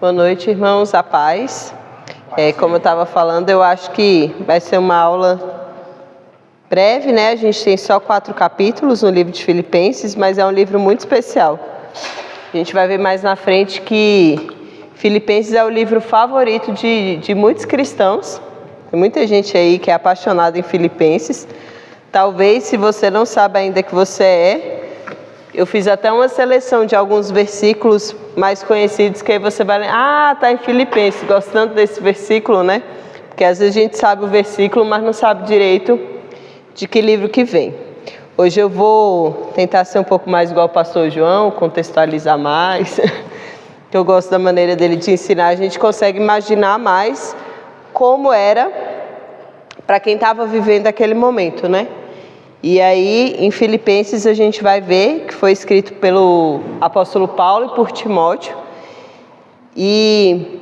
Boa noite, irmãos, a paz. Como eu estava falando, eu acho que vai ser uma aula breve, né? A gente tem só 4 capítulos no livro de Filipenses, mas é um livro muito especial. A gente vai ver mais na frente que Filipenses é o livro favorito de muitos cristãos. Tem muita gente aí que é apaixonada em Filipenses. Talvez, se você não sabe ainda que você é, eu fiz até uma seleção de alguns versículos mais conhecidos que aí você vai ler, tá em Filipenses, gostando desse versículo, né? Porque às vezes a gente sabe o versículo, mas não sabe direito de que livro que vem. Hoje eu vou tentar ser um pouco mais igual ao pastor João, contextualizar mais, que eu gosto da maneira dele de ensinar. A gente consegue imaginar mais como era para quem estava vivendo aquele momento, né? E aí, em Filipenses, a gente vai ver que foi escrito pelo apóstolo Paulo e por Timóteo. E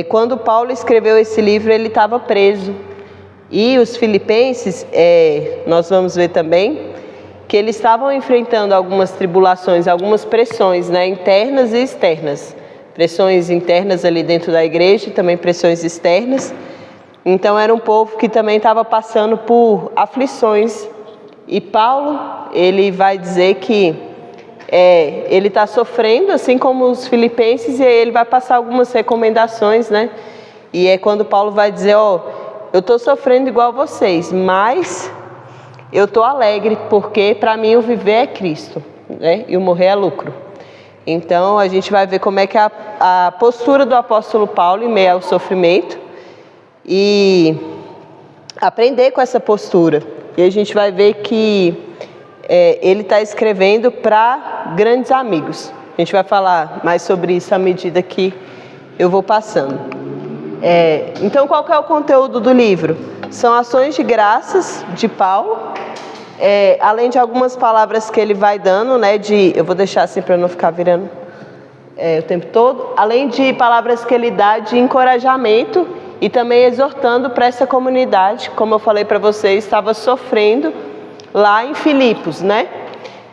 quando Paulo escreveu esse livro, ele estava preso. E os filipenses, nós vamos ver também, que eles estavam enfrentando algumas tribulações, algumas pressões, né, internas e externas. Pressões internas ali dentro da igreja e também pressões externas. Então, era um povo que também estava passando por aflições. E Paulo, ele vai dizer que ele está sofrendo, assim como os filipenses, e aí ele vai passar algumas recomendações, né? E é quando Paulo vai dizer, eu estou sofrendo igual vocês, mas eu estou alegre, porque para mim o viver é Cristo, né? E o morrer é lucro. Então, a gente vai ver como é que é a postura do apóstolo Paulo em meio ao sofrimento e aprender com essa postura. E a gente vai ver que ele está escrevendo para grandes amigos. A gente vai falar mais sobre isso à medida que eu vou passando. Então, qual que é o conteúdo do livro? São ações de graças de Paulo, além de algumas palavras que ele vai dando, né? Eu vou deixar assim para não ficar virando o tempo todo. Além de palavras que ele dá de encorajamento e também exortando para essa comunidade, como eu falei para vocês, estava sofrendo lá em Filipos, né?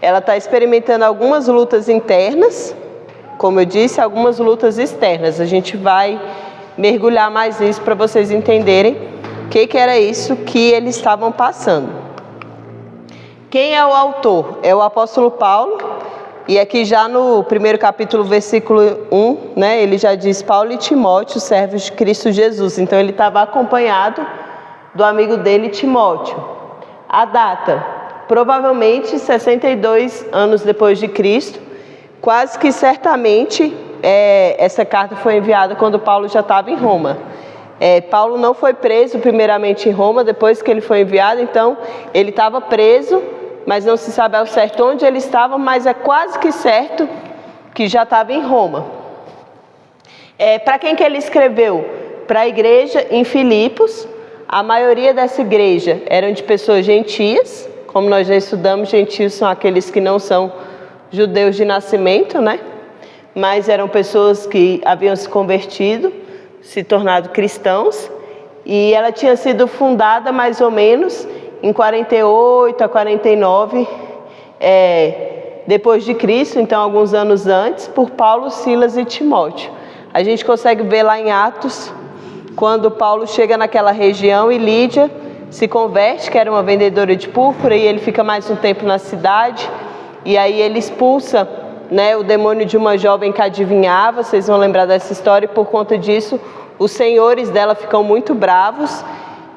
Ela está experimentando algumas lutas internas, como eu disse, algumas lutas externas. A gente vai mergulhar mais nisso para vocês entenderem o que era isso que eles estavam passando. Quem é o autor? É o apóstolo Paulo. E aqui já no primeiro capítulo, versículo 1, né, ele já diz, Paulo e Timóteo, servos de Cristo Jesus. Então ele estava acompanhado do amigo dele, Timóteo. A data, provavelmente 62 anos depois de Cristo, quase que certamente essa carta foi enviada quando Paulo já estava em Roma. Paulo não foi preso primeiramente em Roma, depois que ele foi enviado, então ele estava preso, mas não se sabe ao certo onde ele estava, mas é quase que certo que já estava em Roma. Para quem que ele escreveu? Para a igreja em Filipos. A maioria dessa igreja eram de pessoas gentias, como nós já estudamos, gentios são aqueles que não são judeus de nascimento, né? Mas eram pessoas que haviam se convertido, se tornado cristãos, e ela tinha sido fundada mais ou menos em 48 a 49 depois de Cristo, então alguns anos antes, por Paulo, Silas e Timóteo. A gente consegue ver lá em Atos, quando Paulo chega naquela região e Lídia se converte, que era uma vendedora de púrpura, e ele fica mais um tempo na cidade, e aí ele expulsa, né, o demônio de uma jovem que adivinhava. Vocês vão lembrar dessa história, e por conta disso, os senhores dela ficam muito bravos,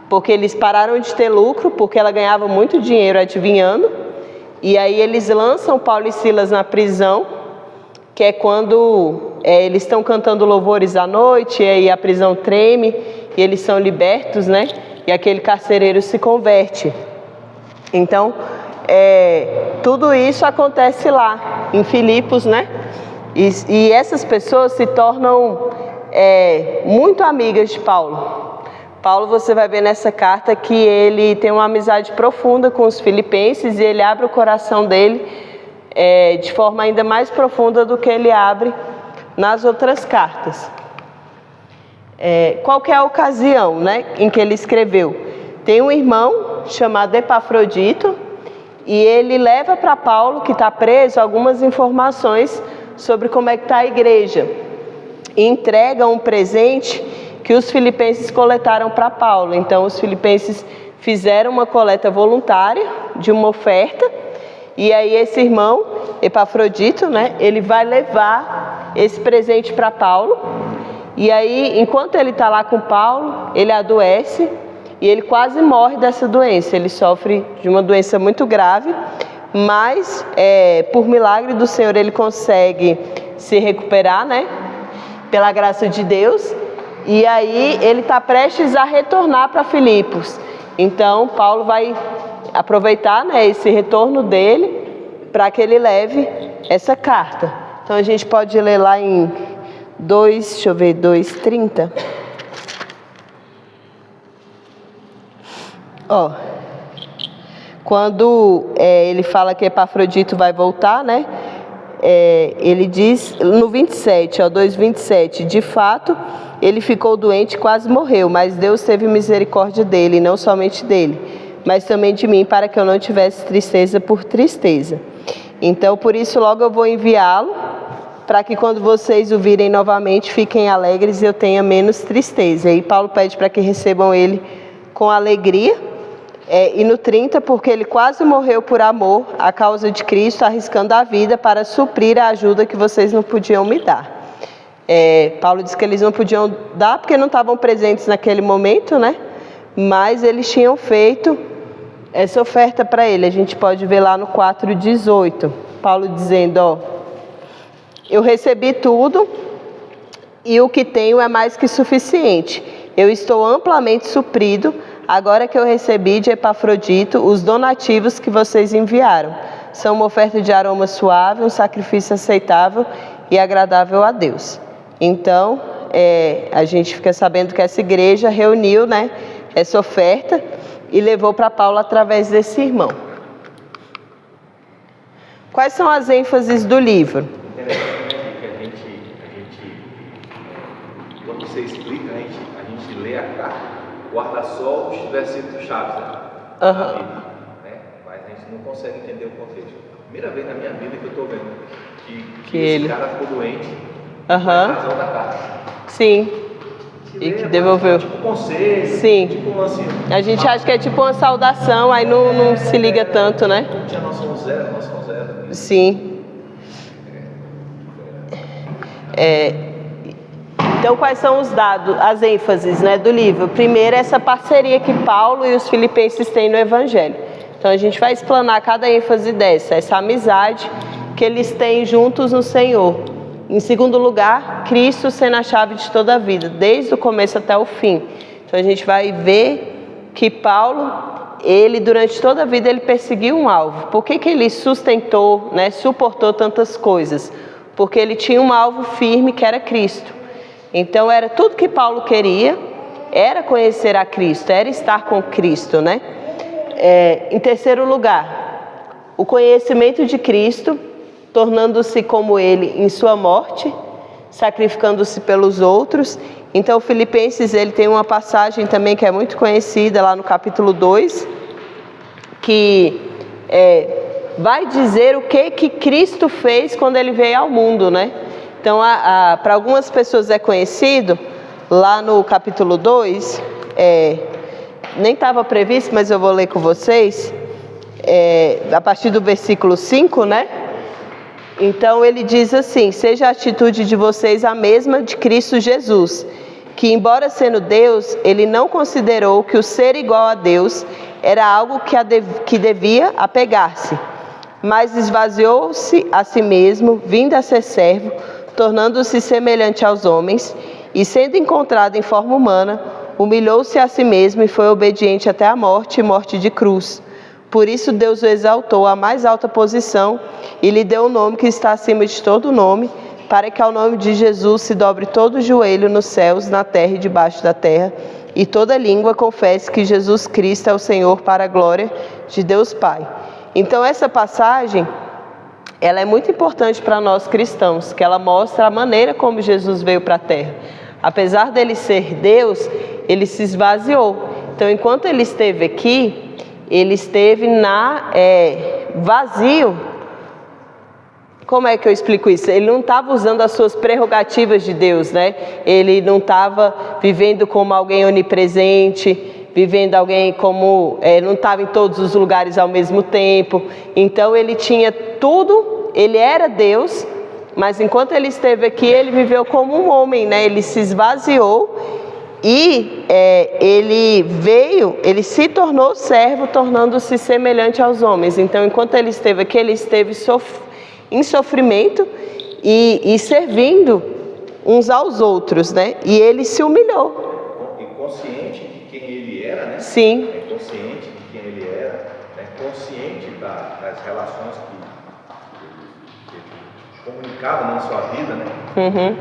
porque eles pararam de ter lucro, porque ela ganhava muito dinheiro adivinhando. E aí eles lançam Paulo e Silas na prisão, que é quando eles estão cantando louvores à noite, e aí a prisão treme, e eles são libertos, né? E aquele carcereiro se converte. Então, tudo isso acontece lá, em Filipos, né? E essas pessoas se tornam muito amigas de Paulo. Paulo, você vai ver nessa carta que ele tem uma amizade profunda com os filipenses e ele abre o coração dele de forma ainda mais profunda do que ele abre nas outras cartas. Qual que é a ocasião, né, em que ele escreveu? Tem um irmão chamado Epafrodito e ele leva para Paulo, que está preso, algumas informações sobre como é que está a igreja. e entregam um presente que os filipenses coletaram para Paulo. Então, os filipenses fizeram uma coleta voluntária de uma oferta, e aí esse irmão, Epafrodito, né, ele vai levar esse presente para Paulo, e aí, enquanto ele está lá com Paulo, ele adoece, e ele quase morre dessa doença. Ele sofre de uma doença muito grave, mas por milagre do Senhor ele consegue se recuperar, né, pela graça de Deus. E aí ele está prestes a retornar para Filipos. Então Paulo vai aproveitar, né, esse retorno dele para que ele leve essa carta. Então a gente pode ler lá em 2:30. Quando ele fala que Epafrodito vai voltar, né? Ele diz no 27, 2:27, de fato, ele ficou doente e quase morreu, mas Deus teve misericórdia dele, não somente dele, mas também de mim, para que eu não tivesse tristeza por tristeza. Então, por isso, logo eu vou enviá-lo, para que quando vocês o virem novamente, fiquem alegres e eu tenha menos tristeza. E Paulo pede para que recebam ele com alegria. E no 30, porque ele quase morreu por amor, à causa de Cristo, arriscando a vida para suprir a ajuda que vocês não podiam me dar. Paulo diz que eles não podiam dar porque não estavam presentes naquele momento, né? Mas eles tinham feito essa oferta para ele. A gente pode ver lá no 4:18, Paulo dizendo, eu recebi tudo e o que tenho é mais que suficiente. Eu estou amplamente suprido, agora que eu recebi de Epafrodito os donativos que vocês enviaram. São uma oferta de aroma suave, um sacrifício aceitável e agradável a Deus. Então, a gente fica sabendo que essa igreja reuniu, né, essa oferta e levou para Paulo através desse irmão. Quais são as ênfases do livro? Quando você explica, a gente lê a carta, guarda-sol os versículos chaves, né? Mas a gente não consegue entender o contexto. Primeira vez na minha vida que eu estou vendo que esse cara ficou doente, razão da carta. Sim. E que devolveu. Tipo conselho. Sim. Tipo assim. A gente acha que é tipo uma saudação, aí não se liga tanto, né? Não tinha noção zero. Sim. Então, quais são os dados, as ênfases, né, do livro? Primeiro, essa parceria que Paulo e os filipenses têm no Evangelho. Então, a gente vai explanar cada ênfase dessa, essa amizade que eles têm juntos no Senhor. Em segundo lugar, Cristo sendo a chave de toda a vida, desde o começo até o fim. Então, a gente vai ver que Paulo, ele durante toda a vida, ele perseguiu um alvo. Por que ele sustentou, né, suportou tantas coisas? Porque ele tinha um alvo firme que era Cristo. Então, era tudo que Paulo queria, era conhecer a Cristo, era estar com Cristo, né? Em terceiro lugar, o conhecimento de Cristo, tornando-se como Ele em sua morte, sacrificando-se pelos outros. Então, Filipenses, ele tem uma passagem também que é muito conhecida, lá no capítulo 2, que vai dizer o que Cristo fez quando Ele veio ao mundo, né? Então, para algumas pessoas é conhecido, lá no capítulo 2, nem estava previsto, mas eu vou ler com vocês, a partir do versículo 5, né? Então, ele diz assim, seja a atitude de vocês a mesma de Cristo Jesus, que embora sendo Deus, ele não considerou que o ser igual a Deus era algo que devia apegar-se, mas esvaziou-se a si mesmo, vindo a ser servo, tornando-se semelhante aos homens, e sendo encontrado em forma humana, humilhou-se a si mesmo e foi obediente até a morte e morte de cruz. Por isso Deus o exaltou à mais alta posição e lhe deu um nome que está acima de todo nome, para que ao nome de Jesus se dobre todo o joelho nos céus, na terra e debaixo da terra, e toda língua confesse que Jesus Cristo é o Senhor, para a glória de Deus Pai. Então essa passagem, ela é muito importante para nós cristãos, que ela mostra a maneira como Jesus veio para a terra. Apesar dele ser Deus, ele se esvaziou. Então, enquanto ele esteve aqui, ele esteve vazio. Como é que eu explico isso? Ele não estava usando as suas prerrogativas de Deus, né? Ele não estava vivendo como alguém onipresente, vivendo alguém como... não estava em todos os lugares ao mesmo tempo. Então ele tinha tudo, ele era Deus, mas enquanto ele esteve aqui, ele viveu como um homem, né? Ele se esvaziou e ele se tornou servo, tornando-se semelhante aos homens. Então, enquanto ele esteve aqui, ele esteve em sofrimento e servindo uns aos outros, né? E ele se humilhou. E consciente de quem ele era, né? Sim. Consciente de quem ele era, né? Consciente das relações que ele comunicava na sua vida, né? Uhum.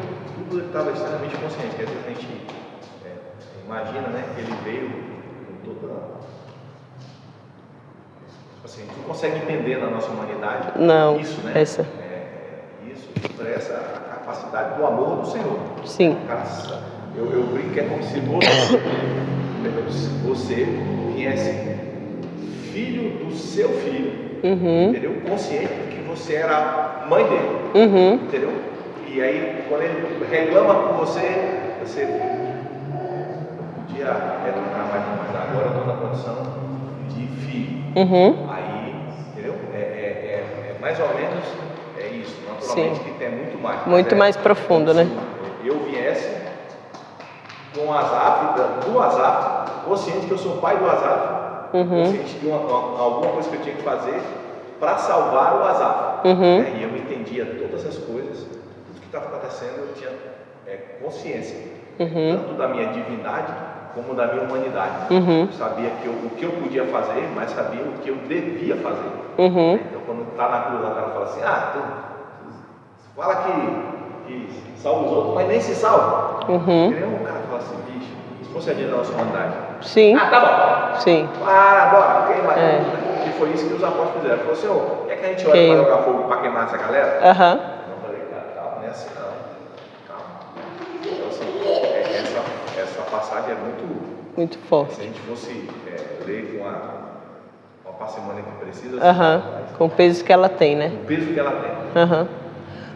Tudo ele estava extremamente consciente. Quer dizer, a gente imagina, né? Que ele veio com toda... Assim, a gente não consegue entender na nossa humanidade isso, né? Isso expressa a capacidade do amor do Senhor. Sim. Eu brinco que é como se você viesse filho do seu filho, entendeu? Consciente de que você era mãe dele, entendeu? E aí, quando ele reclama com você podia retornar mais, mas agora eu estou na condição de filho. Aí, entendeu? Mais ou menos isso. Naturalmente, Sim. que tem muito mais. Muito mais profundo, né? Eu viesse com o Asaf, do Asaf, consciente que eu sou pai do Asaf, consciente de alguma coisa que eu tinha que fazer para salvar o Asaf. E eu entendia todas as coisas, tudo que estava acontecendo, eu tinha consciência, tanto da minha divindade como da minha humanidade. Eu sabia o que eu podia fazer, mas sabia o que eu devia fazer. Então, quando está na cruz, o cara fala assim: tu fala que salva os outros, mas nem se salva. Entendeu? O cara fala assim: bicho, se fosse a dia da nossa humanidade. Sim. Tá bom. Sim. Bora, queima. E foi isso que os apóstolos fizeram. Falou: Senhor, quer que a gente olhe para jogar fogo para queimar essa galera? Eu falei: cara, calma, não é assim não. Calma. Então, assim, essa passagem é muito forte. Se a gente fosse ler com a parcimônia que precisa, com o peso que ela tem, né? O peso que ela tem.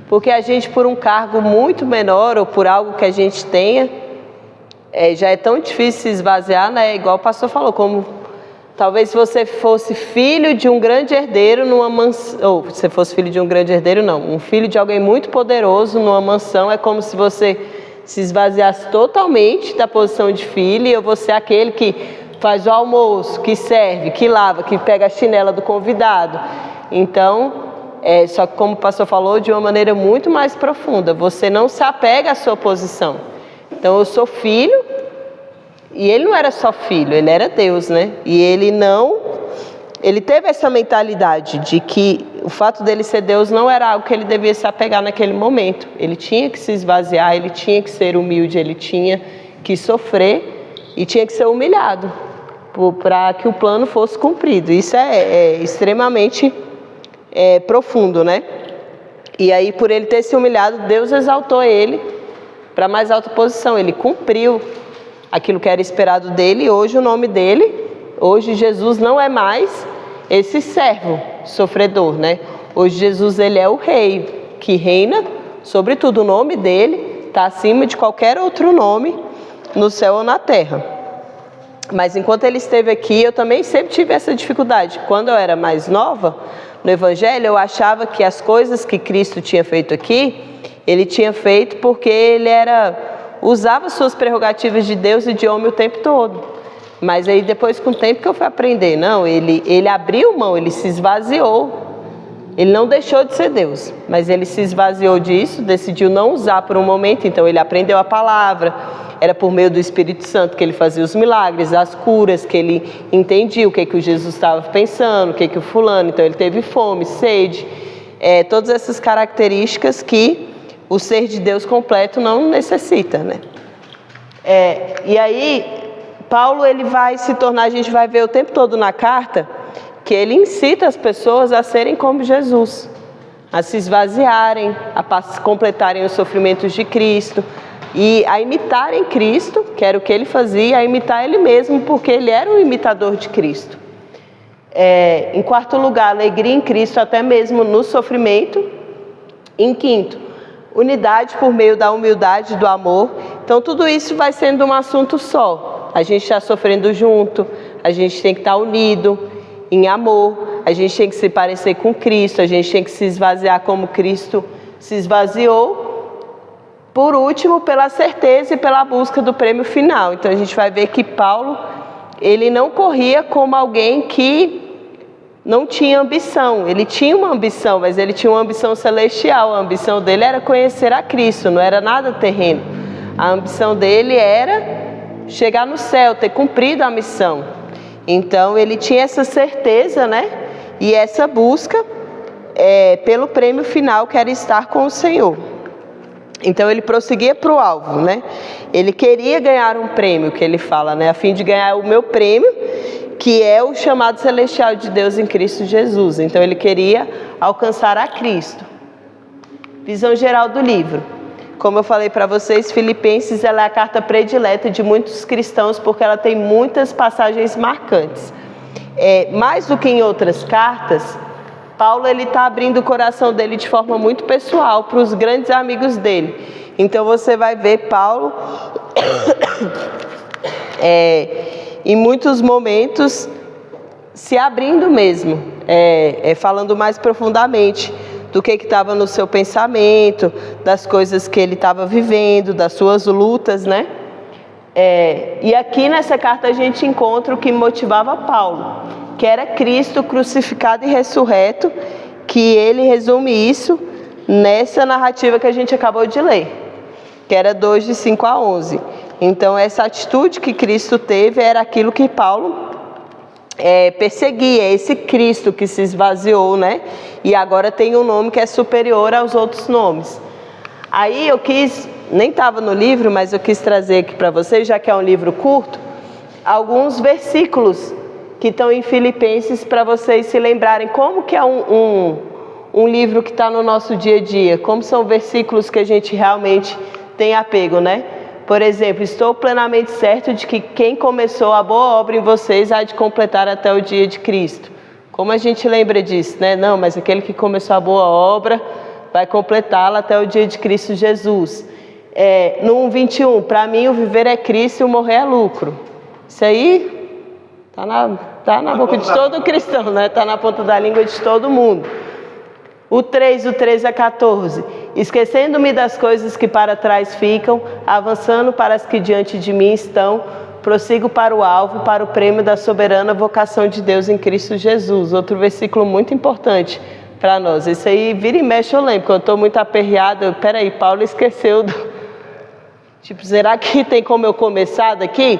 Porque a gente, por um cargo muito menor ou por algo que a gente tenha, já é tão difícil se esvaziar, né? Igual o pastor falou, como talvez se você fosse filho de um grande herdeiro numa mansão, ou se fosse filho de um grande herdeiro, não, um filho de alguém muito poderoso numa mansão, é como se você se esvaziasse totalmente da posição de filho, e eu vou ser aquele que faz o almoço, que serve, que lava, que pega a chinela do convidado. Então, só que como o pastor falou, de uma maneira muito mais profunda, você não se apega à sua posição. Então, eu sou filho, e ele não era só filho, ele era Deus, né? E ele teve essa mentalidade de que o fato dele ser Deus não era algo que ele devia se apegar naquele momento. Ele tinha que se esvaziar, ele tinha que ser humilde, ele tinha que sofrer e tinha que ser humilhado para que o plano fosse cumprido. Isso é extremamente profundo, né? E aí, por ele ter se humilhado, Deus exaltou ele para mais alta posição. Ele cumpriu aquilo que era esperado dele. E hoje o nome dele, hoje Jesus não é mais esse servo sofredor, né? Hoje Jesus, ele é o rei que reina sobre tudo. O nome dele está acima de qualquer outro nome no céu ou na terra. Mas enquanto ele esteve aqui, eu também sempre tive essa dificuldade. Quando eu era mais nova, no Evangelho, eu achava que as coisas que Cristo tinha feito aqui, ele tinha feito porque ele usava suas prerrogativas de Deus e de homem o tempo todo. Mas aí depois, com o tempo que eu fui aprender, não, ele abriu mão, ele se esvaziou. Ele não deixou de ser Deus, mas ele se esvaziou disso, decidiu não usar por um momento. Então ele aprendeu a palavra, era por meio do Espírito Santo que ele fazia os milagres, as curas, que ele entendia o que o Jesus estava pensando, o que o fulano. Então ele teve fome, sede, todas essas características que o ser de Deus completo não necessita, né? E aí Paulo, ele vai se tornar, a gente vai ver o tempo todo na carta, que ele incita as pessoas a serem como Jesus, a se esvaziarem, a completarem os sofrimentos de Cristo e a imitarem Cristo, que era o que ele fazia, a imitar ele mesmo, porque ele era um imitador de Cristo. Em quarto lugar, alegria em Cristo, até mesmo no sofrimento. Em quinto, unidade por meio da humildade e do amor. Então tudo isso vai sendo um assunto só. A gente está sofrendo junto, a gente tem que estar unido em amor, a gente tem que se parecer com Cristo, a gente tem que se esvaziar como Cristo se esvaziou. Por último, pela certeza e pela busca do prêmio final. Então a gente vai ver que Paulo, ele não corria como alguém que não tinha ambição. Ele tinha uma ambição, mas ele tinha uma ambição celestial. A ambição dele era conhecer a Cristo, não era nada terreno. A ambição dele era chegar no céu, ter cumprido a missão. Então ele tinha essa certeza, né? E essa busca pelo prêmio final, que era estar com o Senhor. Então ele prosseguia para o alvo, né? Ele queria ganhar um prêmio, que ele fala, né? A fim de ganhar o meu prêmio, que é o chamado celestial de Deus em Cristo Jesus. Então ele queria alcançar a Cristo. Visão geral do livro. Como eu falei para vocês, Filipenses ela é a carta predileta de muitos cristãos, porque ela tem muitas passagens marcantes. Mais do que em outras cartas, Paulo está abrindo o coração dele de forma muito pessoal para os grandes amigos dele. Então você vai ver Paulo em muitos momentos se abrindo mesmo, falando mais profundamente do que estava no seu pensamento, das coisas que ele estava vivendo, das suas lutas, né? E aqui nessa carta a gente encontra o que motivava Paulo, que era Cristo crucificado e ressurreto, que ele resume isso nessa narrativa que a gente acabou de ler, que era 2, de 5 a 11. Então essa atitude que Cristo teve era aquilo que Paulo perseguia, esse Cristo que se esvaziou, né? E agora tem um nome que é superior aos outros nomes. Aí eu nem estava no livro, mas eu quis trazer aqui para vocês, já que é um livro curto, alguns versículos que estão em Filipenses para vocês se lembrarem como que é um livro que está no nosso dia a dia, como são versículos que a gente realmente tem apego, né? Por exemplo, estou plenamente certo de que quem começou a boa obra em vocês há de completar até o dia de Cristo. Como a gente lembra disso, né? Não, mas aquele que começou a boa obra vai completá-la até o dia de Cristo Jesus. No 1:21, para mim o viver é Cristo e o morrer é lucro. Isso aí tá na boca de todo cristão, né? Está na ponta da língua de todo mundo. O 3, do 13 a 14. Esquecendo-me das coisas que para trás ficam, avançando para as que diante de mim estão, prossigo para o alvo, para o prêmio da soberana vocação de Deus em Cristo Jesus. Outro versículo muito importante para nós. Isso aí vira e mexe eu lembro, quando eu estou muito aperreada, peraí, Paulo esqueceu será que tem como eu começar daqui?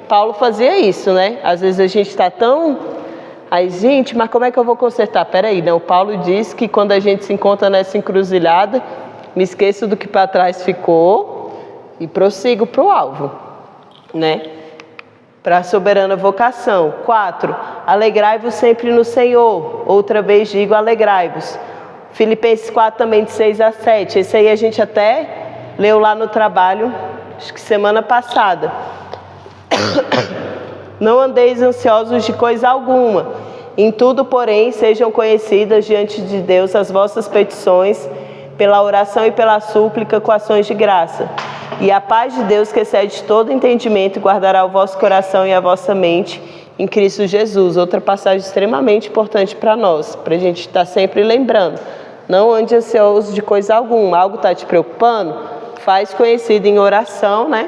Paulo fazia isso, né? Às vezes a gente está tão... Aí, gente, mas como é que eu vou consertar? Peraí, não, Paulo diz que quando a gente se encontra nessa encruzilhada, me esqueço do que para trás ficou e prossigo para o alvo, né? Para a soberana vocação. 4, alegrai-vos sempre no Senhor. Outra vez digo, alegrai-vos. Filipenses 4 também, de 6 a 7. Esse aí a gente até leu lá no trabalho, acho que semana passada. Não andeis ansiosos de coisa alguma. Em tudo, porém, sejam conhecidas diante de Deus as vossas petições, pela oração e pela súplica com ações de graça. E a paz de Deus, que excede todo entendimento, guardará o vosso coração e a vossa mente em Cristo Jesus. Outra passagem extremamente importante para nós, para a gente estar sempre lembrando. Não ande ansioso de coisa alguma. Algo está te preocupando? Faz conhecido em oração, né?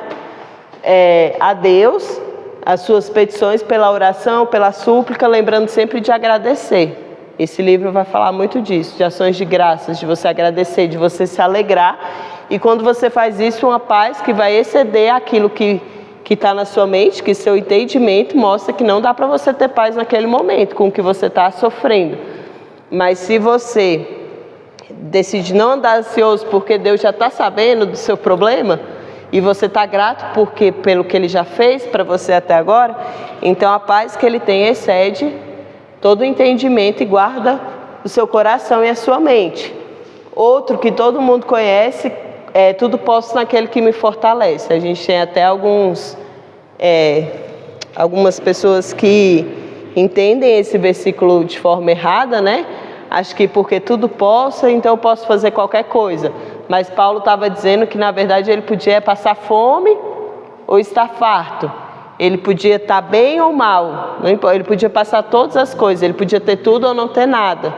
A Deus as suas petições pela oração, pela súplica, lembrando sempre de agradecer. Esse livro vai falar muito disso, de ações de graças, de você agradecer, de você se alegrar. E quando você faz isso, uma paz que vai exceder aquilo que está na sua mente, que seu entendimento mostra que não dá para você ter paz naquele momento, com o que você está sofrendo. Mas se você decide não andar ansioso porque Deus já está sabendo do seu problema, e você está grato pelo que Ele já fez para você até agora, então a paz que Ele tem excede todo o entendimento e guarda o seu coração e a sua mente. Outro que todo mundo conhece é tudo posso naquele que me fortalece. A gente tem até algumas pessoas que entendem esse versículo de forma errada, né? Acho que porque tudo posso, então eu posso fazer qualquer coisa. Mas Paulo estava dizendo que, na verdade, ele podia passar fome ou estar farto. Ele podia estar bem ou mal. Não importa, ele podia passar todas as coisas. Ele podia ter tudo ou não ter nada.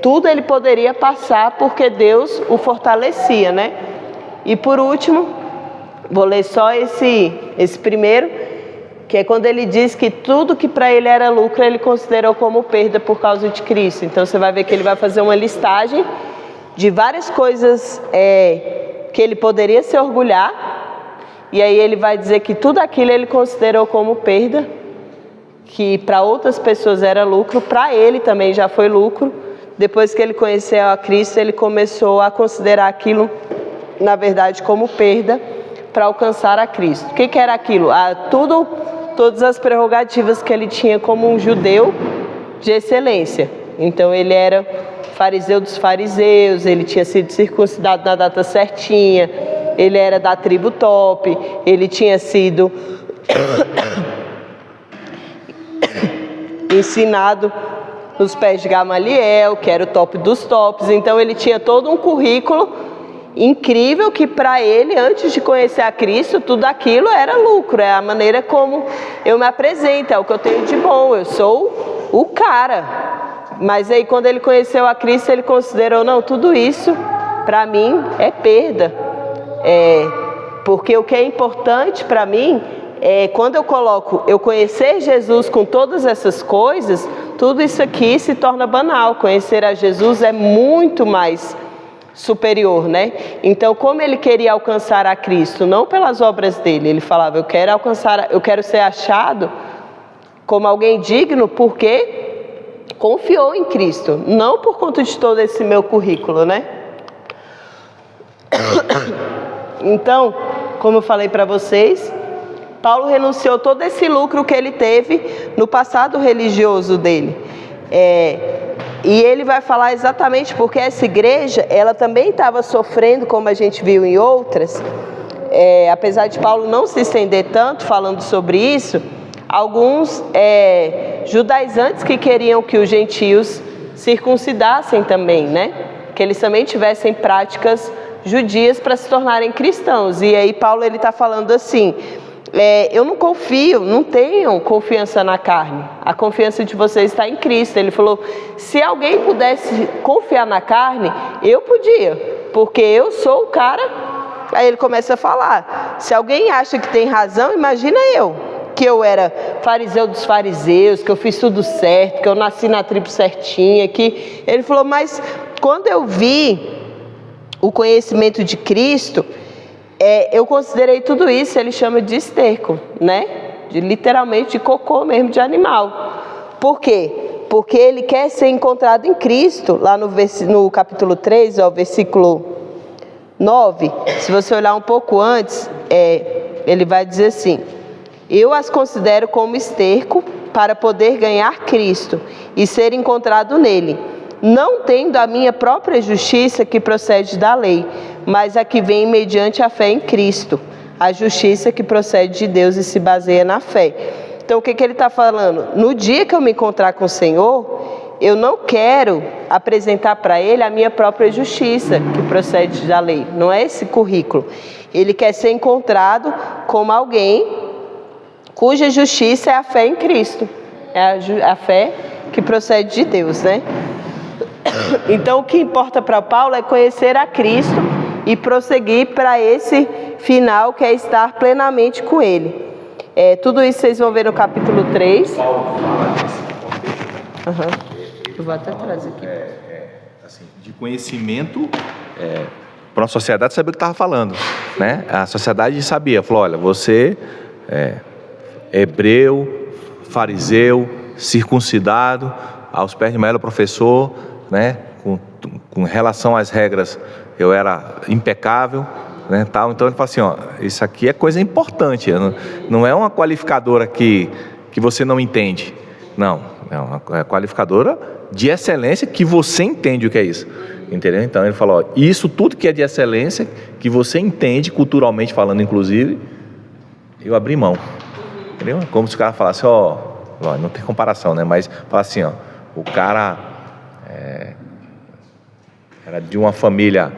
Tudo ele poderia passar porque Deus o fortalecia, né? E por último, vou ler só esse primeiro, que é quando ele diz que tudo que para ele era lucro, ele considerou como perda por causa de Cristo. Então você vai ver que ele vai fazer uma listagem de várias coisas que ele poderia se orgulhar, e aí ele vai dizer que tudo aquilo ele considerou como perda, que para outras pessoas era lucro, para ele também já foi lucro. Depois que ele conheceu a Cristo, ele começou a considerar aquilo, na verdade, como perda para alcançar a Cristo. O que era aquilo? Todas as prerrogativas que ele tinha como um judeu de excelência. Então ele era fariseu dos fariseus, ele tinha sido circuncidado na data certinha, ele era da tribo top, ele tinha sido ensinado nos pés de Gamaliel, que era o top dos tops. Então ele tinha todo um currículo incrível que para ele, antes de conhecer a Cristo, tudo aquilo era lucro, é a maneira como eu me apresento, é o que eu tenho de bom, eu sou o cara. Mas aí quando ele conheceu a Cristo, ele considerou, não, tudo isso para mim é perda, porque o que é importante para mim é quando eu coloco eu conhecer Jesus com todas essas coisas, tudo isso aqui se torna banal. Conhecer a Jesus é muito mais superior, né? Então, como ele queria alcançar a Cristo, não pelas obras dele, ele falava, eu quero ser achado como alguém digno, porque confiou em Cristo, não por conta de todo esse meu currículo, né? Então, como eu falei para vocês, Paulo renunciou todo esse lucro que ele teve no passado religioso dele. E ele vai falar exatamente porque essa igreja, ela também estava sofrendo, como a gente viu em outras, apesar de Paulo não se estender tanto falando sobre isso, alguns judaizantes que queriam que os gentios circuncidassem também, né? Que eles também tivessem práticas judias para se tornarem cristãos. E aí Paulo ele está falando assim, eu não confio, não tenham confiança na carne, a confiança de vocês está em Cristo. Ele falou, se alguém pudesse confiar na carne, eu podia, porque eu sou o cara. Aí ele começa a falar, se alguém acha que tem razão, imagina eu, que eu era fariseu dos fariseus, que eu fiz tudo certo, que eu nasci na tribo certinha, que... Ele falou, mas quando eu vi o conhecimento de Cristo, eu considerei tudo isso, ele chama de esterco, né? Literalmente de cocô mesmo, de animal. Por quê? Porque ele quer ser encontrado em Cristo, lá no capítulo 3, versículo 9. Se você olhar um pouco antes, ele vai dizer assim, eu as considero como esterco para poder ganhar Cristo e ser encontrado nele, não tendo a minha própria justiça que procede da lei, mas a que vem mediante a fé em Cristo, a justiça que procede de Deus e se baseia na fé. Então o que ele está falando? No dia que eu me encontrar com o Senhor, eu não quero apresentar para Ele a minha própria justiça que procede da lei, não é esse currículo. Ele quer ser encontrado como alguém cuja justiça é a fé em Cristo, é a fé que procede de Deus, né? Então o que importa para Paulo é conhecer a Cristo e prosseguir para esse final, que é estar plenamente com Ele. Tudo isso vocês vão ver no capítulo 3. Paulo fala nesse contexto. Eu vou até trazer aqui. Assim, de conhecimento para a sociedade saber o que estava falando, né? A sociedade sabia, falou, olha, você é hebreu, fariseu, circuncidado, aos pés de Maelo, professor, né? Com relação às regras, eu era impecável, né? Tal. Então ele fala assim, ó, isso aqui é coisa importante, não é uma qualificadora que você não entende, não, é uma qualificadora de excelência que você entende o que é isso, entendeu? Então ele falou, ó, isso tudo que é de excelência, que você entende culturalmente falando, inclusive, eu abri mão, entendeu? Como se o cara falasse, ó, não tem comparação, né? Mas fala assim, ó, o cara era de uma família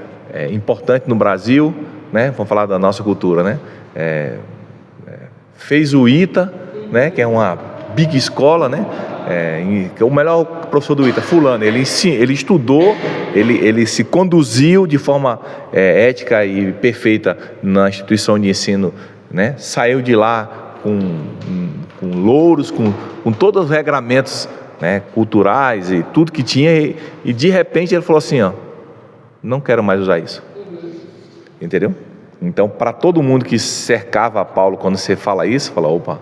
importante no Brasil, né? Vamos falar da nossa cultura, né? Fez o ITA, né? Que é uma big escola, né? O melhor professor do ITA, fulano, ele estudou, ele se conduziu de forma ética e perfeita na instituição de ensino, né? Saiu de lá com louros, com todos os regramentos, né, culturais e tudo que tinha, e de repente ele falou assim, ó, não quero mais usar isso. Entendeu? Então, para todo mundo que cercava Paulo, quando você fala isso, fala, opa,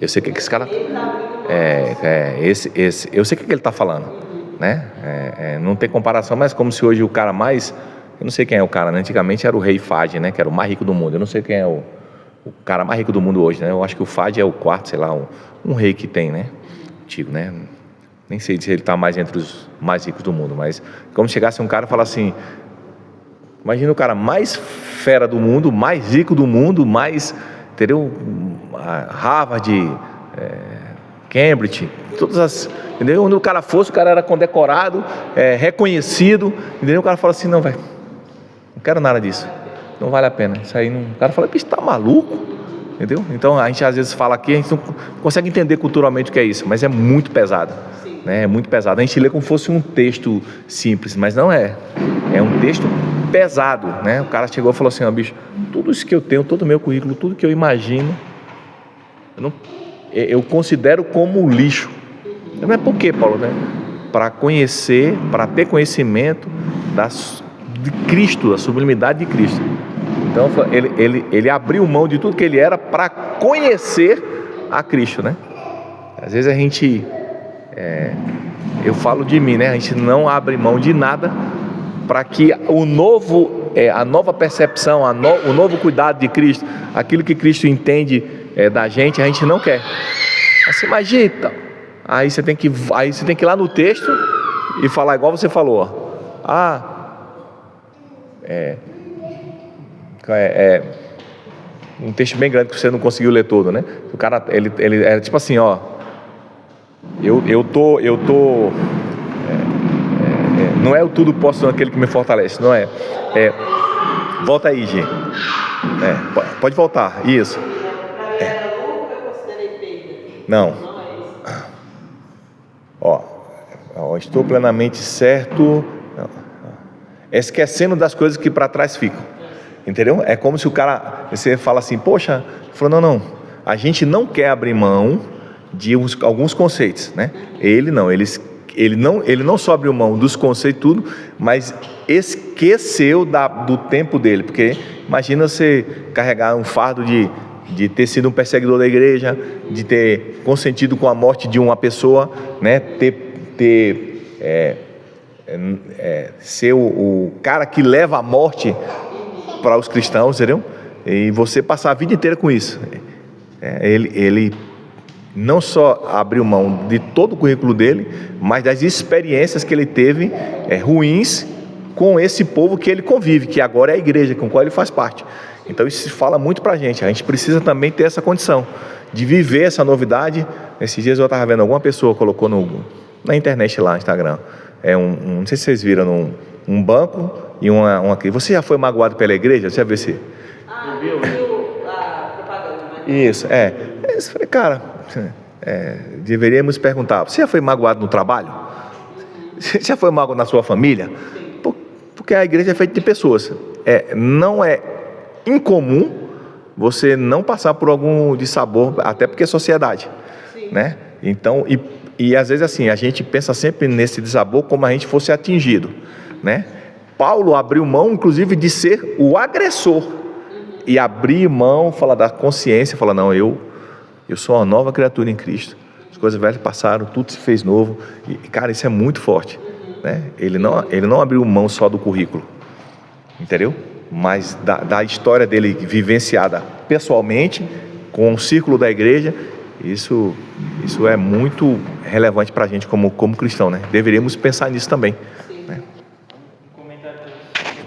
eu sei o que esse cara... eu sei o que ele está falando, né? Não tem comparação, mas como se hoje o cara mais... Eu não sei quem é o cara, né? Antigamente era o rei Fad, né? Que era o mais rico do mundo. Eu não sei quem é o cara mais rico do mundo hoje, né? Eu acho que o Fad é o quarto, sei lá, um rei que tem, né? Antigo, né? Nem sei se ele está mais entre os mais ricos do mundo, mas como chegasse um cara e falar assim, imagina o cara mais fera do mundo, mais rico do mundo, mais, entendeu? Harvard, Cambridge, todas as, entendeu? Onde o cara fosse, o cara era condecorado, reconhecido, entendeu? O cara fala assim, não, velho, não quero nada disso, não vale a pena. Isso aí não... O cara fala, bicho, tá maluco? Entendeu? Então a gente às vezes fala aqui, a gente não consegue entender culturalmente o que é isso, mas é muito pesado, né? É muito pesado. A gente lê como se fosse um texto simples, mas não é. É um texto pesado, né? O cara chegou e falou assim, ó, bicho, tudo isso que eu tenho, todo o meu currículo, tudo que eu imagino, eu considero como lixo. Mas por quê, Paulo? Né? Para conhecer, para ter conhecimento de Cristo, da sublimidade de Cristo. Então ele abriu mão de tudo que ele era para conhecer a Cristo, né? Às vezes a gente, eu falo de mim, né? A gente não abre mão de nada para que a nova percepção, o novo cuidado de Cristo, aquilo que Cristo entende da gente, a gente não quer. Assim, mas gente, aí você tem que ir lá no texto e falar igual você falou, ó. Um texto bem grande que você não conseguiu ler todo, né? O cara, ele era tipo assim, ó, eu tô não é o tudo posso naquele que me fortalece, não é, volta aí, gente, pode voltar, isso, não, ó, estou plenamente certo, esquecendo das coisas que para trás ficam. Entendeu? É como se o cara, você fala assim, poxa, falou, não, a gente não quer abrir mão de alguns conceitos, né? Ele não só abriu mão dos conceitos tudo, mas esqueceu do tempo dele, porque imagina você carregar um fardo de ter sido um perseguidor da igreja, de ter consentido com a morte de uma pessoa, né? Ser o cara que leva a morte para os cristãos, entendeu? E você passar a vida inteira com isso. Ele não só abriu mão de todo o currículo dele, mas das experiências que ele teve ruins com esse povo que ele convive, que agora é a igreja com a qual ele faz parte. Então isso fala muito para a gente precisa também ter essa condição de viver essa novidade. Esses dias eu estava vendo, alguma pessoa colocou na internet lá, no Instagram, não sei se vocês viram, um banco e uma... Você já foi magoado pela igreja? Você já viu esse? Eu vi a propaganda. Isso, Eu falei, cara, deveríamos perguntar, você já foi magoado no trabalho? Você já foi magoado na sua família? Porque a igreja é feita de pessoas. Não é incomum você não passar por algum dissabor, até porque é sociedade, né? Então, e às vezes assim, a gente pensa sempre nesse dissabor como a gente fosse atingido, né? Paulo abriu mão, inclusive, de ser o agressor, e abrir mão, fala da consciência, fala, não, eu sou uma nova criatura em Cristo, as coisas velhas passaram, tudo se fez novo, e cara, isso é muito forte, né? Ele não abriu mão só do currículo, entendeu? Mas da história dele vivenciada pessoalmente, com o círculo da igreja. Isso é muito relevante para a gente como cristão, né? Deveríamos pensar nisso também. Né? Um comentário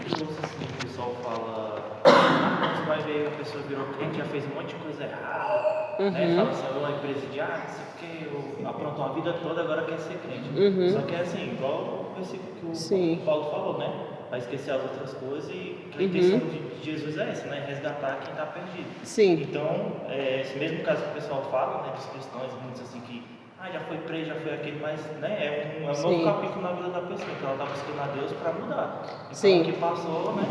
que o pessoal fala, você vai ver a pessoa virou crente, já fez um monte de coisa errada, né? Fala assim, ou é presidiário, não sei o quê, aprontou a vida toda, agora quer ser crente. Só que é assim, igual o versículo que o Paulo falou, né? Vai esquecer as outras coisas e a intenção de Jesus é essa, né? Resgatar quem está perdido. Sim. Então, esse mesmo caso que o pessoal fala, né? Dos cristãos, muitos assim que já foi preso, já foi aquele, mas né, é um novo capítulo na vida da pessoa, então ela está buscando a Deus para mudar. Então, o que passou, né?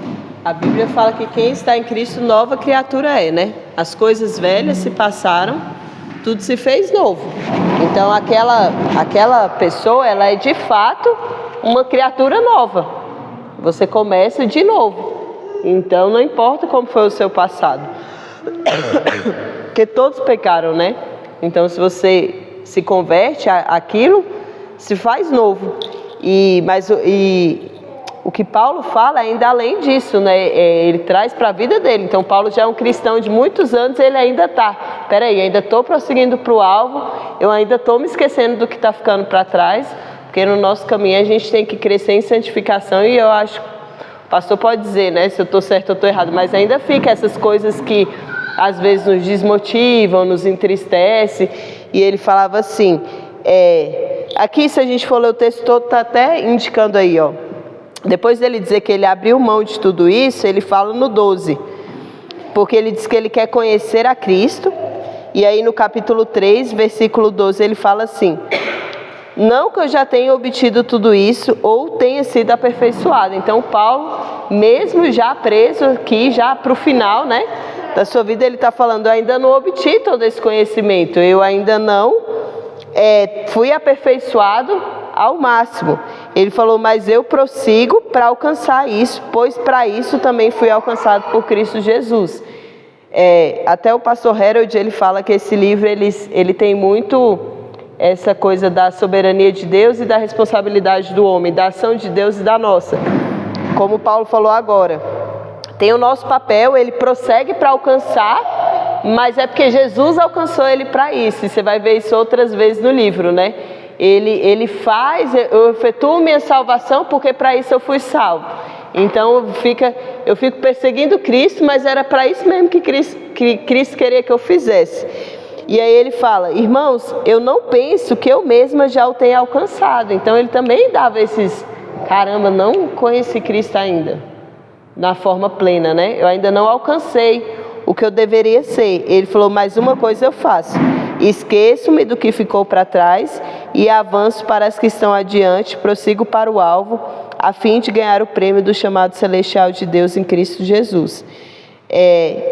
A Bíblia fala que quem está em Cristo, nova criatura é, né? As coisas velhas se passaram, tudo se fez novo. Então aquela pessoa, ela é de fato uma criatura nova. Você começa de novo. Então não importa como foi o seu passado. Porque todos pecaram, né? Então se você se converte àquilo, se faz novo. Mas o que Paulo fala ainda além disso, né? Ele traz para a vida dele. Então Paulo já é um cristão de muitos anos, ele ainda está. Peraí, ainda estou prosseguindo para o alvo, eu ainda estou me esquecendo do que está ficando para trás, porque no nosso caminho a gente tem que crescer em santificação e eu acho, o pastor pode dizer, né? Se eu estou certo ou estou errado, mas ainda fica essas coisas que às vezes nos desmotivam, nos entristece. E ele falava assim, aqui se a gente for ler o texto todo, está até indicando aí, ó. Depois dele dizer que ele abriu mão de tudo isso, ele fala no 12. Porque ele diz que ele quer conhecer a Cristo. E aí no capítulo 3, versículo 12, ele fala assim: não que eu já tenha obtido tudo isso ou tenha sido aperfeiçoado. Então Paulo, mesmo já preso aqui, já para o final, né, da sua vida, ele está falando, eu ainda não obtive todo esse conhecimento, eu ainda não fui aperfeiçoado ao máximo. Ele falou, mas eu prossigo para alcançar isso, pois para isso também fui alcançado por Cristo Jesus. Até o pastor Harold, ele fala que esse livro, ele tem muito essa coisa da soberania de Deus e da responsabilidade do homem, da ação de Deus e da nossa. Como Paulo falou agora, tem o nosso papel, ele prossegue para alcançar, mas é porque Jesus alcançou ele para isso. E você vai ver isso outras vezes no livro, né? Ele faz, eu efetuo minha salvação porque para isso eu fui salvo. Então eu fico perseguindo Cristo, mas era para isso mesmo que Cristo queria que eu fizesse. E aí ele fala, irmãos, eu não penso que eu mesma já o tenha alcançado. Então ele também dava esses, caramba, não conheci Cristo ainda, na forma plena, né? Eu ainda não alcancei o que eu deveria ser. Ele falou, mas uma coisa eu faço, esqueço-me do que ficou para trás e avanço para as que estão adiante, prossigo para o alvo, a fim de ganhar o prêmio do chamado celestial de Deus em Cristo Jesus.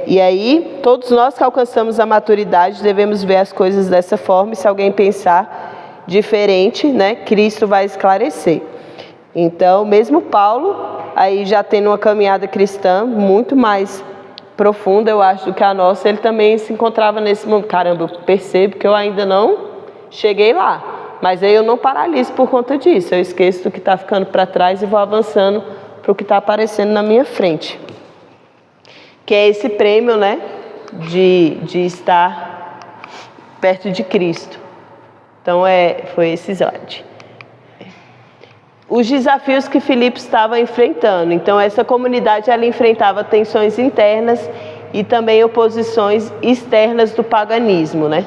E aí, todos nós que alcançamos a maturidade devemos ver as coisas dessa forma, e se alguém pensar diferente, né, Cristo vai esclarecer. Então, mesmo Paulo, aí já tendo uma caminhada cristã muito mais profunda, eu acho, do que a nossa, ele também se encontrava nesse momento, caramba, eu percebo que eu ainda não cheguei lá, mas aí eu não paraliso por conta disso, eu esqueço do que está ficando para trás e vou avançando para o que está aparecendo na minha frente. Que é esse prêmio, né, de estar perto de Cristo. Então, foi esse slide. Os desafios que Filipe estava enfrentando. Então, essa comunidade, ela enfrentava tensões internas e também oposições externas do paganismo, né?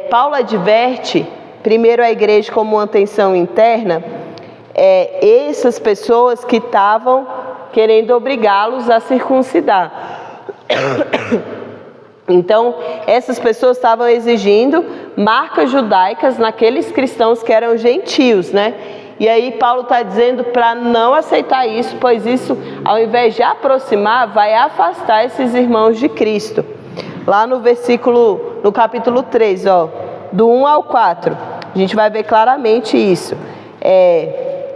Paulo adverte, primeiro a igreja como uma tensão interna, essas pessoas que estavam querendo obrigá-los a circuncidar. Então, essas pessoas estavam exigindo marcas judaicas naqueles cristãos que eram gentios, né? E aí Paulo está dizendo para não aceitar isso, pois isso, ao invés de aproximar, vai afastar esses irmãos de Cristo. Lá no capítulo 3, do 1 ao 4, a gente vai ver claramente isso.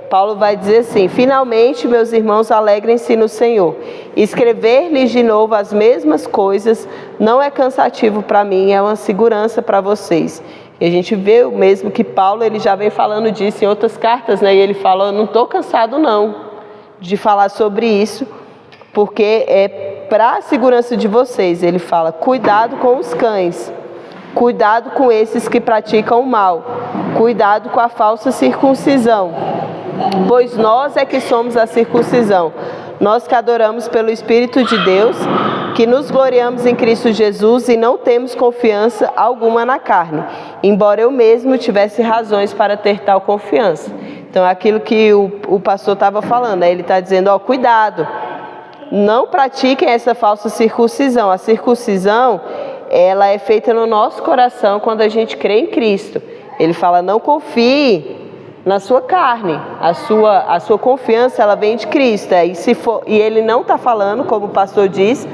Paulo vai dizer assim, finalmente, meus irmãos, alegrem-se no Senhor. Escrever-lhes de novo as mesmas coisas não é cansativo para mim, é uma segurança para vocês. E a gente vê mesmo que Paulo, ele já vem falando disso em outras cartas, né? E ele fala, eu não estou cansado não de falar sobre isso, porque é para a segurança de vocês. Ele fala, cuidado com os cães, cuidado com esses que praticam o mal, cuidado com a falsa circuncisão. Pois nós é que somos a circuncisão. nós que adoramos pelo Espírito de Deus, que nos gloriamos em Cristo Jesus e não temos confiança alguma na carne, embora eu mesmo tivesse razões para ter tal confiança. Então, é aquilo que o pastor estava falando, né? Ele está dizendo, cuidado, não pratiquem essa falsa circuncisão. A circuncisão, ela é feita no nosso coração quando a gente crê em Cristo. Ele fala, não confie na sua carne, a sua confiança, ela vem de Cristo. E ele não está falando, como o pastor diz,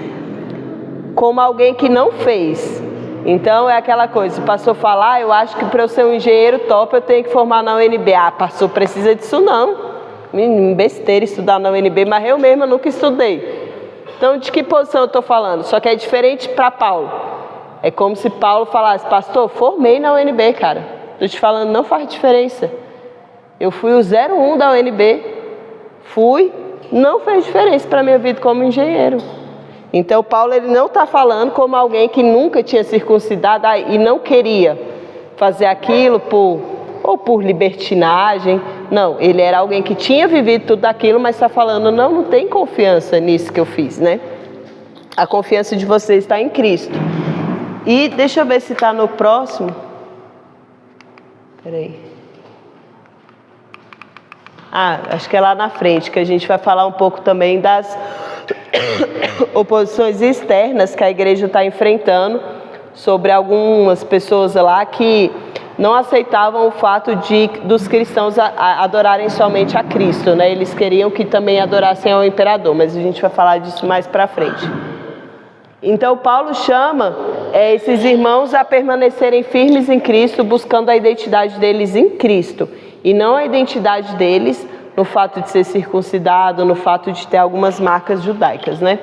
como alguém que não fez. Então é aquela coisa, o pastor falar, eu acho que para eu ser um engenheiro top eu tenho que formar na UNB. Pastor, precisa disso não. Besteira estudar na UNB, mas eu mesma nunca estudei. Então de que posição eu estou falando? Só que é diferente para Paulo. É como se Paulo falasse, pastor, formei na UNB, cara. Estou te falando, não faz diferença. Eu fui o 01 da UNB. Não fez diferença para a minha vida como engenheiro. Então, Paulo ele não está falando como alguém que nunca tinha circuncidado e não queria fazer aquilo por libertinagem. Não, ele era alguém que tinha vivido tudo aquilo, mas está falando, não tem confiança nisso que eu fiz, né? A confiança de vocês está em Cristo. E deixa eu ver se está no próximo. Peraí. Acho que é lá na frente, que a gente vai falar um pouco também das oposições externas que a igreja está enfrentando sobre algumas pessoas lá que não aceitavam o fato dos cristãos adorarem somente a Cristo, né? Eles queriam que também adorassem ao imperador, mas a gente vai falar disso mais para frente. Então Paulo chama esses irmãos a permanecerem firmes em Cristo, buscando a identidade deles em Cristo, e não a identidade deles no fato de ser circuncidado, no fato de ter algumas marcas judaicas, né?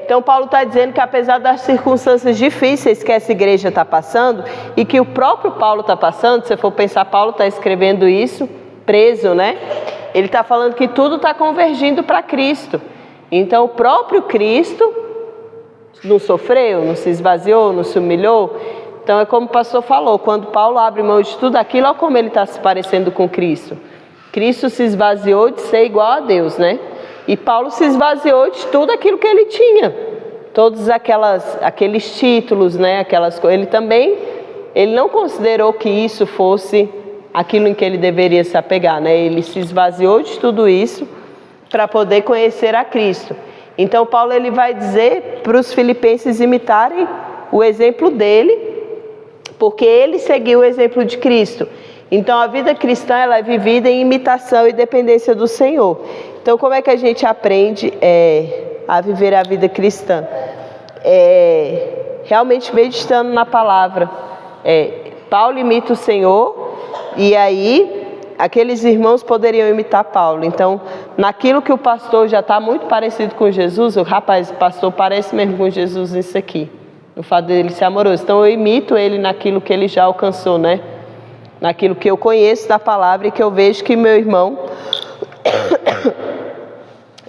Então Paulo está dizendo que apesar das circunstâncias difíceis que essa igreja está passando, e que o próprio Paulo está passando, se você for pensar, Paulo está escrevendo isso preso, né? Ele está falando que tudo está convergindo para Cristo. Então o próprio Cristo não sofreu, não se esvaziou, não se humilhou. Então é como o pastor falou, quando Paulo abre mão de tudo aquilo, olha como ele está se parecendo com Cristo. Cristo se esvaziou de ser igual a Deus, né? E Paulo se esvaziou de tudo aquilo que ele tinha. Todos aqueles títulos, né? Aquelas coisas. Ele não considerou que isso fosse aquilo em que ele deveria se apegar, né? Ele se esvaziou de tudo isso para poder conhecer a Cristo. Então Paulo ele vai dizer para os filipenses imitarem o exemplo dele, porque ele seguiu o exemplo de Cristo. Então a vida cristã ela é vivida em imitação e dependência do Senhor. Então como é que a gente aprende a viver a vida cristã? Realmente meditando na palavra. Paulo imita o Senhor, e aí aqueles irmãos poderiam imitar Paulo. Então naquilo que o pastor já está muito parecido com Jesus, o pastor parece mesmo com Jesus nisso aqui, no fato dele ser amoroso. Então eu imito ele naquilo que ele já alcançou, né? Naquilo que eu conheço da palavra e que eu vejo que meu irmão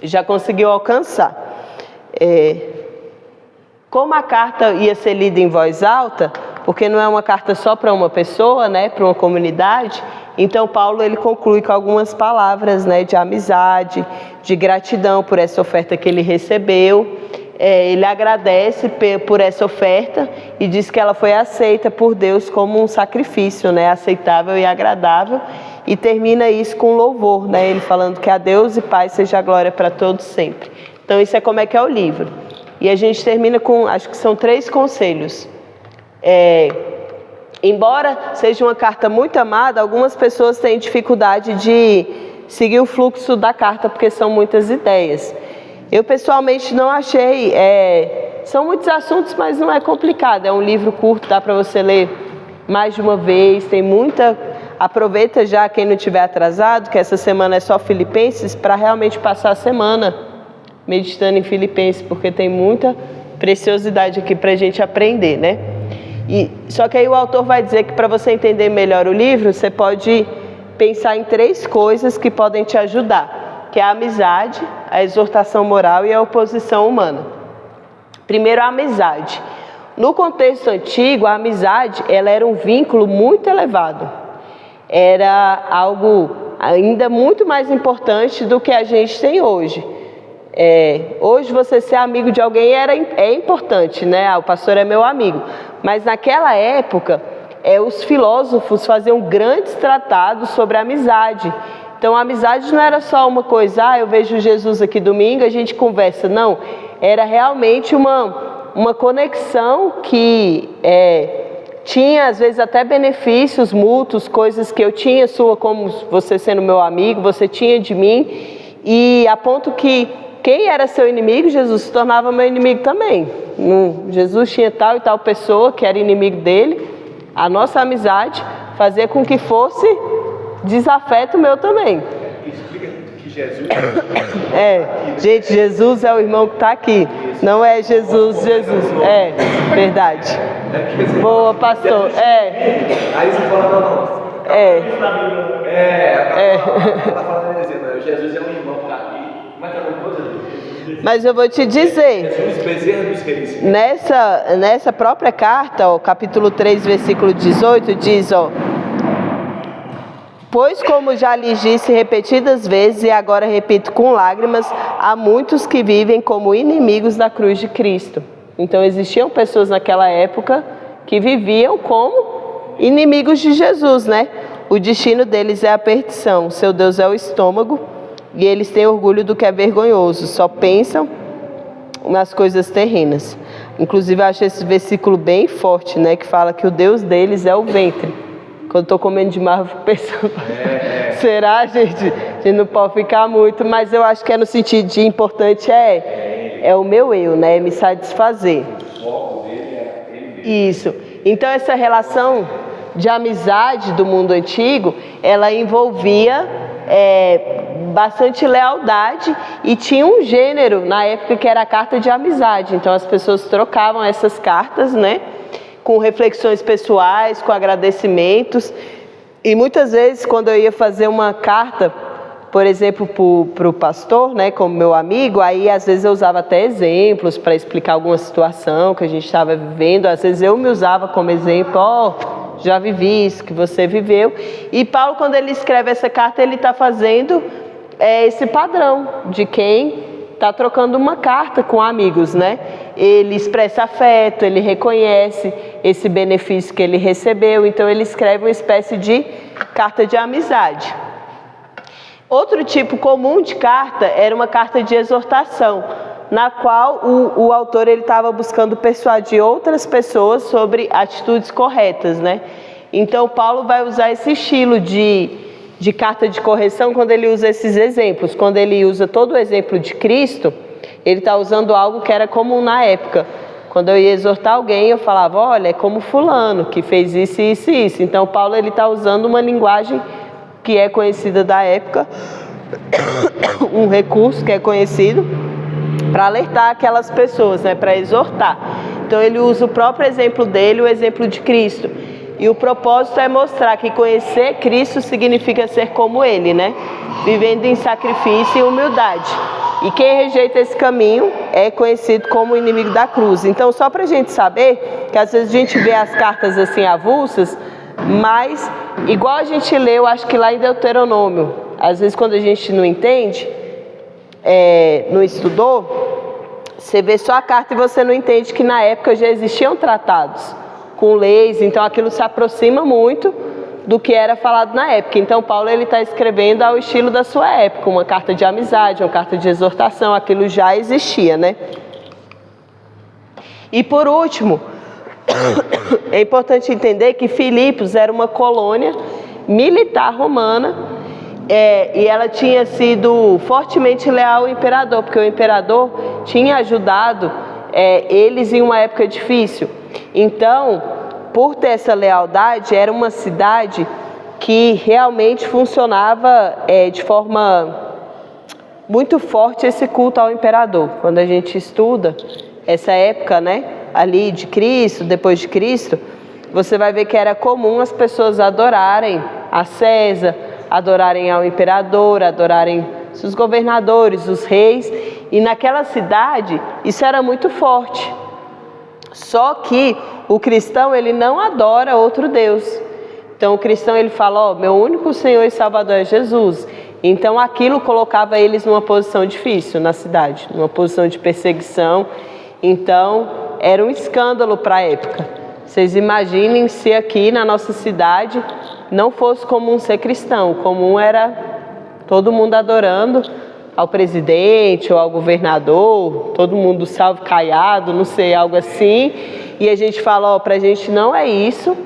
já conseguiu alcançar. Como a carta ia ser lida em voz alta, porque não é uma carta só para uma pessoa, né? Para uma comunidade, então Paulo ele conclui com algumas palavras, né? De amizade, de gratidão por essa oferta que ele recebeu. Ele agradece por essa oferta e diz que ela foi aceita por Deus como um sacrifício, né? Aceitável e agradável, e termina isso com louvor, né? Ele falando que a Deus e Pai seja a glória para todos sempre. Então isso é como é que é o livro. E a gente termina com, acho que são 3 conselhos. Embora seja uma carta muito amada, algumas pessoas têm dificuldade de seguir o fluxo da carta porque são muitas ideias. Eu pessoalmente não achei, são muitos assuntos, mas não é complicado. É um livro curto, dá para você ler mais de uma vez, tem muita... Aproveita já, quem não estiver atrasado, que essa semana é só Filipenses, para realmente passar a semana meditando em Filipenses, porque tem muita preciosidade aqui para a gente aprender, né? Só que aí o autor vai dizer que para você entender melhor o livro, você pode pensar em 3 coisas que podem te ajudar, que é a amizade, a exortação moral e a oposição humana. Primeiro, a amizade. No contexto antigo, a amizade ela era um vínculo muito elevado. Era algo, ainda muito mais importante do que a gente tem hoje. Hoje você ser amigo de alguém é importante, né? O pastor é meu amigo. Mas naquela época, os filósofos faziam grandes tratados sobre a amizade. Então a amizade não era só uma coisa, eu vejo Jesus aqui domingo, a gente conversa. Não, era realmente uma conexão que tinha às vezes até benefícios mútuos, coisas que eu tinha sua, como você sendo meu amigo, você tinha de mim. E a ponto que quem era seu inimigo, Jesus se tornava meu inimigo também. Jesus tinha tal e tal pessoa que era inimigo dele. A nossa amizade fazia com que fosse desafeto meu também. Explica que Jesus... Gente, Jesus é o irmão que está aqui. Não é Jesus. Verdade. Boa, pastor. Aí você fala, não. Ela está falando dizendo, Jesus é um irmão que está aqui. Mas eu vou te dizer, nessa própria carta, capítulo 3, versículo 18, diz, pois como já lhes disse repetidas vezes, e agora repito com lágrimas, há muitos que vivem como inimigos da cruz de Cristo. Então existiam pessoas naquela época que viviam como inimigos de Jesus, né? O destino deles é a perdição, seu Deus é o estômago, e eles têm orgulho do que é vergonhoso, só pensam nas coisas terrenas. Inclusive, eu acho esse versículo bem forte, né? Que fala que o Deus deles é o ventre. Quando eu estou comendo demais, eu fico pensando, será, gente? A gente não pode ficar muito, mas eu acho que no sentido de importante é o meu eu, né? Me satisfazer. O foco dele é ele mesmo. Isso. Então, essa relação de amizade do mundo antigo, ela envolvia bastante lealdade e tinha um gênero na época que era a carta de amizade. Então as pessoas trocavam essas cartas, né, com reflexões pessoais, com agradecimentos. E muitas vezes quando eu ia fazer uma carta, por exemplo, para o pastor, né, como meu amigo, aí às vezes eu usava até exemplos para explicar alguma situação que a gente estava vivendo. Às vezes eu me usava como exemplo, já vivi isso que você viveu. E Paulo, quando ele escreve essa carta, ele está fazendo esse padrão de quem está trocando uma carta com amigos, né? Ele expressa afeto, ele reconhece esse benefício que ele recebeu, então ele escreve uma espécie de carta de amizade. Outro tipo comum de carta era uma carta de exortação, na qual o autor estava buscando persuadir outras pessoas sobre atitudes corretas, né? Então Paulo vai usar esse estilo de carta de correção quando ele usa esses exemplos. Quando ele usa todo o exemplo de Cristo, ele está usando algo que era comum na época. Quando eu ia exortar alguém, eu falava, olha, é como fulano, que fez isso, isso e isso. Então Paulo está usando uma linguagem que é conhecida da época, um recurso que é conhecido para alertar aquelas pessoas, né, para exortar. Então ele usa o próprio exemplo dele, o exemplo de Cristo. E o propósito é mostrar que conhecer Cristo significa ser como Ele, né? Vivendo em sacrifício e humildade. E quem rejeita esse caminho é conhecido como inimigo da cruz. Então, só para a gente saber, que às vezes a gente vê as cartas assim avulsas, mas igual a gente leu, acho que lá em Deuteronômio, às vezes quando a gente não entende, não estudou, você vê só a carta e você não entende que na época já existiam tratados com leis, então aquilo se aproxima muito do que era falado na época. Então Paulo está escrevendo ao estilo da sua época, uma carta de amizade, uma carta de exortação, aquilo já existia, né? E por último, é importante entender que Filipos era uma colônia militar romana, e ela tinha sido fortemente leal ao imperador, porque o imperador tinha ajudado eles em uma época difícil. Então, por ter essa lealdade, era uma cidade que realmente funcionava de forma muito forte esse culto ao imperador. Quando a gente estuda essa época, né, ali de Cristo, depois de Cristo, você vai ver que era comum as pessoas adorarem a César, adorarem ao imperador, adorarem os governadores, os reis. E naquela cidade, isso era muito forte. Só que o cristão, ele não adora outro Deus. Então, Então o cristão ele fala, ó, meu único Senhor e Salvador é Jesus. Então aquilo colocava eles numa posição difícil na cidade, numa posição de perseguição. Então era um escândalo para a época. Vocês imaginem se aqui na nossa cidade não fosse comum ser cristão. Comum era todo mundo adorando ao presidente ou ao governador, todo mundo salve caiado, não sei, algo assim. E a gente fala, ó, pra gente não é isso,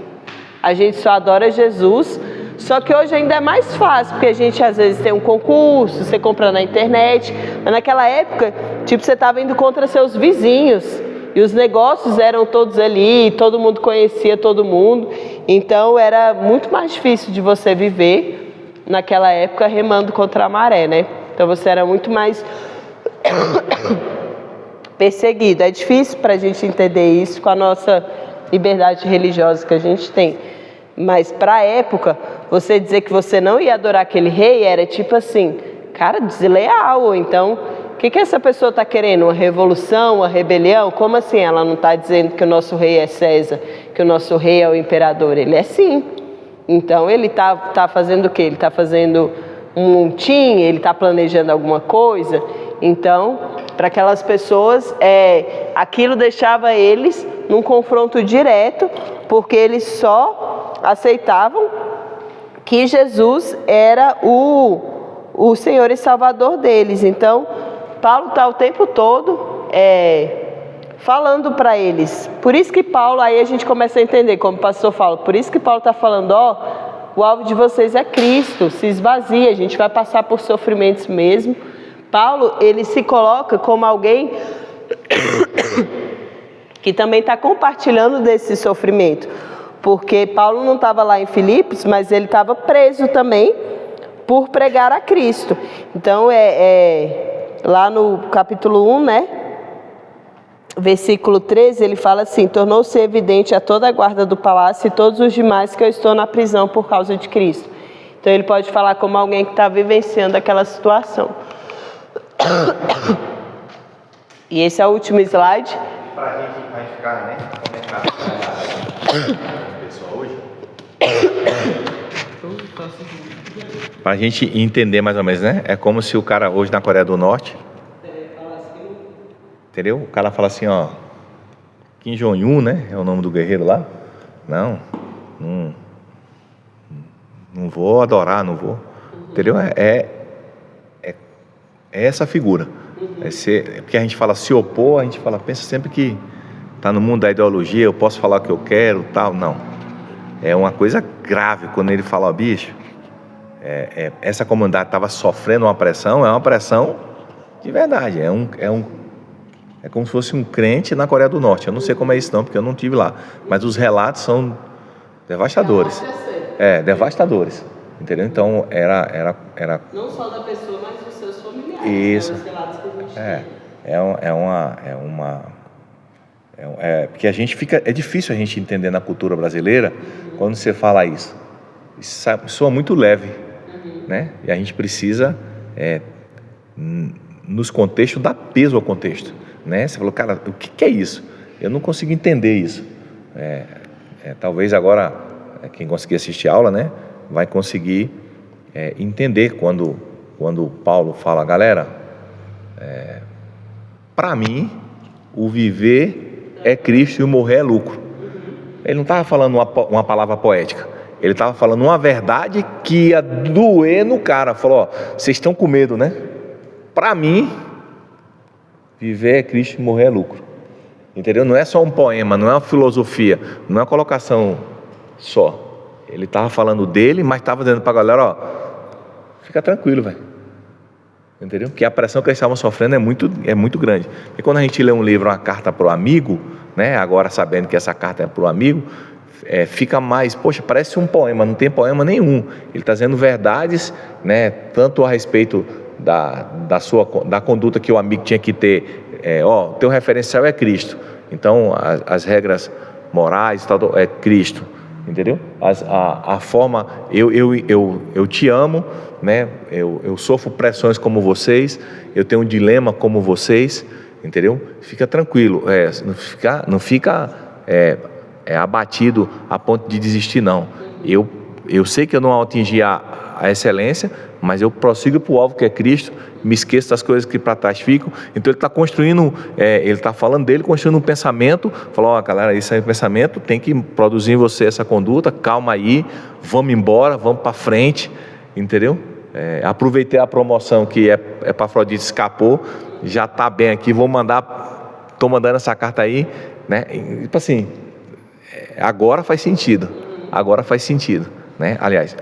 a gente só adora Jesus. Só que hoje ainda é mais fácil, porque a gente às vezes tem um concurso, você compra na internet. Mas naquela época, tipo, você estava indo contra seus vizinhos. E os negócios eram todos ali, todo mundo conhecia todo mundo. Então era muito mais difícil de você viver naquela época remando contra a maré, né? Então você era muito mais perseguido. É difícil para a gente entender isso com a nossa liberdade religiosa que a gente tem. Mas para a época, você dizer que você não ia adorar aquele rei era tipo assim, cara, desleal. Ou então, o que essa pessoa está querendo? Uma revolução, uma rebelião? Como assim ela não está dizendo que o nosso rei é César, que o nosso rei é o imperador? Ele é sim. Então ele tá fazendo o quê? Ele está fazendo um montinho, ele está planejando alguma coisa. Então, para aquelas pessoas, aquilo deixava eles num confronto direto, porque eles só aceitavam que Jesus era o Senhor e Salvador deles. Então, Paulo está o tempo todo falando para eles. Por isso que Paulo, aí a gente começa a entender, como o pastor fala, por isso que Paulo está falando, o alvo de vocês é Cristo, se esvazia, a gente vai passar por sofrimentos mesmo. Paulo, ele se coloca como alguém que também está compartilhando desse sofrimento, porque Paulo não estava lá em Filipos, mas ele estava preso também por pregar a Cristo. Então, lá no capítulo 1, né, versículo 13, ele fala assim, tornou-se evidente a toda a guarda do palácio e todos os demais que eu estou na prisão por causa de Cristo. Então ele pode falar como alguém que está vivenciando aquela situação. E esse é o último slide. Para a gente ficar, né, pessoal hoje. Para a gente entender mais ou menos, né? É como se o cara hoje na Coreia do Norte, entendeu? O cara fala assim, ó, Kim Jong-un, né? É o nome do guerreiro lá. Não vou adorar, não vou. Entendeu? É essa figura. Porque a gente fala se opor, a gente pensa sempre que está no mundo da ideologia, eu posso falar o que eu quero, tal. Não. É uma coisa grave quando ele fala, ó, bicho, essa comunidade estava sofrendo uma pressão de verdade. É como se fosse um crente na Coreia do Norte. Eu não sei como é isso não, porque eu não estive lá. Mas os relatos são devastadores. Devastadores. Entendeu? Então, era... Não só da pessoa, mas dos seus familiares. Isso. Os relatos que a gente tem. Porque a gente fica... É difícil a gente entender na cultura brasileira quando você fala isso. Isso soa muito leve. Né? E a gente precisa, nos contextos, dar peso ao contexto. Né? Você falou, cara, o que é isso? Eu não consigo entender isso. Talvez agora, quem conseguir assistir a aula, né, vai conseguir entender quando Paulo fala, galera, para mim, o viver é Cristo e o morrer é lucro. Ele não estava falando uma palavra poética. Ele estava falando uma verdade que ia doer no cara. Falou, ó, vocês estão com medo, né? Para mim, viver é Cristo e morrer é lucro. Entendeu? Não é só um poema, não é uma filosofia, não é uma colocação só. Ele estava falando dele, mas estava dizendo para a galera, ó, fica tranquilo, velho. Entendeu? Porque a pressão que eles estavam sofrendo é muito grande. E quando a gente lê um livro, uma carta para o amigo, né? Agora sabendo que essa carta é para o amigo, fica mais, poxa, parece um poema, não tem poema nenhum. Ele está dizendo verdades, né, tanto a respeito da conduta que o amigo tinha que ter. Teu referencial é Cristo. Então, as regras morais é Cristo. Entendeu? A forma, eu te amo, né? Eu sofro pressões como vocês, eu tenho um dilema como vocês, entendeu? Fica tranquilo, não fica abatido a ponto de desistir, não. Eu eu sei que eu não atingi a excelência, mas eu prossigo para o alvo que é Cristo, me esqueço das coisas que para trás ficam. Então ele está construindo, ele está falando dele, construindo um pensamento, falou, ó, galera, isso aí é um pensamento, tem que produzir em você essa conduta, calma aí, vamos embora, vamos para frente, entendeu? Aproveitei a promoção que Epafrodito escapou, já está bem aqui, estou mandando essa carta aí, né? Tipo assim, agora faz sentido, né? Aliás,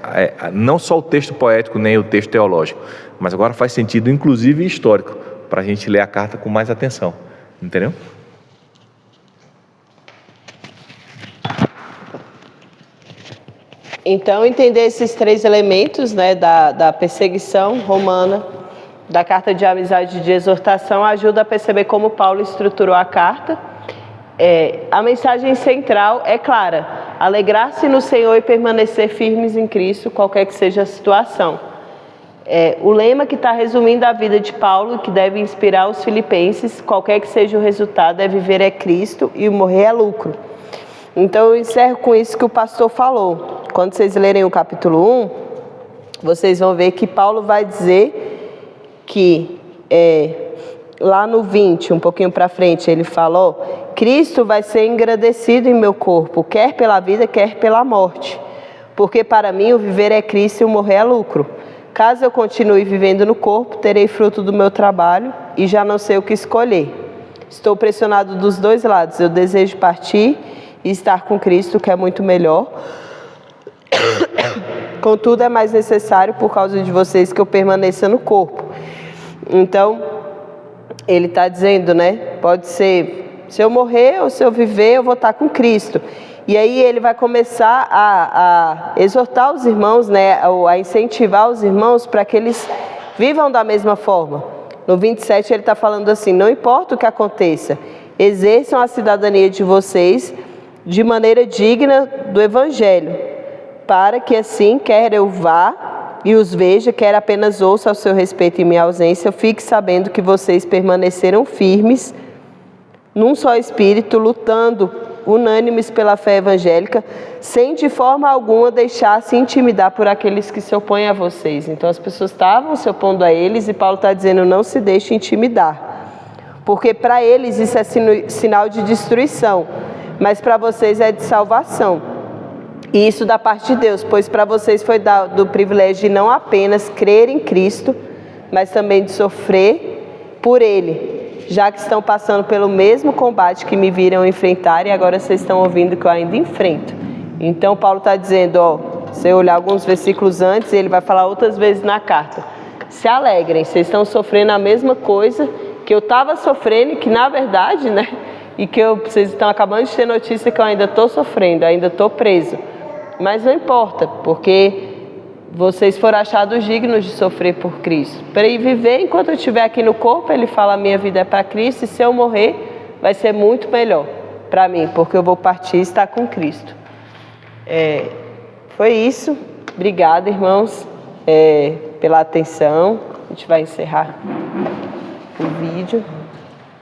não só o texto poético, nem o texto teológico, mas agora faz sentido, inclusive histórico, para a gente ler a carta com mais atenção, entendeu? Então, entender esses 3 elementos, né, da perseguição romana, da carta de amizade e de exortação, ajuda a perceber como Paulo estruturou a carta. A mensagem central é clara: alegrar-se no Senhor e permanecer firmes em Cristo, qualquer que seja a situação. O lema que está resumindo a vida de Paulo, que deve inspirar os filipenses, qualquer que seja o resultado, viver é Cristo e morrer é lucro. Então eu encerro com isso que o pastor falou. Quando vocês lerem o capítulo 1, vocês vão ver que Paulo vai dizer que lá no 20, um pouquinho para frente, ele falou: Cristo vai ser engrandecido em meu corpo, quer pela vida, quer pela morte. Porque para mim o viver é Cristo e o morrer é lucro. Caso eu continue vivendo no corpo, terei fruto do meu trabalho e já não sei o que escolher. Estou pressionado dos 2 lados. Eu desejo partir e estar com Cristo, que é muito melhor. Contudo, é mais necessário, por causa de vocês, que eu permaneça no corpo. Então, ele está dizendo, né? Pode ser, se eu morrer ou se eu viver, eu vou estar com Cristo. E aí ele vai começar a exortar os irmãos, né? A incentivar os irmãos para que eles vivam da mesma forma. No 27 ele está falando assim: não importa o que aconteça, exerçam a cidadania de vocês de maneira digna do Evangelho, para que assim, quer eu vá e os veja, quer apenas ouça ao seu respeito em minha ausência, eu fique sabendo que vocês permaneceram firmes num só espírito, lutando unânimes pela fé evangélica, sem de forma alguma deixar-se intimidar por aqueles que se opõem a vocês. Então as pessoas estavam se opondo a eles e Paulo está dizendo: não se deixe intimidar, porque para eles isso é sinal de destruição, mas para vocês é de salvação. E isso da parte de Deus, pois para vocês foi dado o privilégio de não apenas crer em Cristo, mas também de sofrer por Ele, já que estão passando pelo mesmo combate que me viram enfrentar e agora vocês estão ouvindo que eu ainda enfrento. Então Paulo está dizendo, você olhar alguns versículos antes, e ele vai falar outras vezes na carta: se alegrem, vocês estão sofrendo a mesma coisa que eu estava sofrendo, e que na verdade, né, e que vocês estão acabando de ter notícia que eu ainda estou sofrendo, ainda estou preso. Mas não importa, porque vocês foram achados dignos de sofrer por Cristo. Para ir viver enquanto eu estiver aqui no corpo, ele fala: a minha vida é para Cristo, e se eu morrer, vai ser muito melhor para mim, porque eu vou partir e estar com Cristo. Foi isso. Obrigada, irmãos, pela atenção. A gente vai encerrar o vídeo.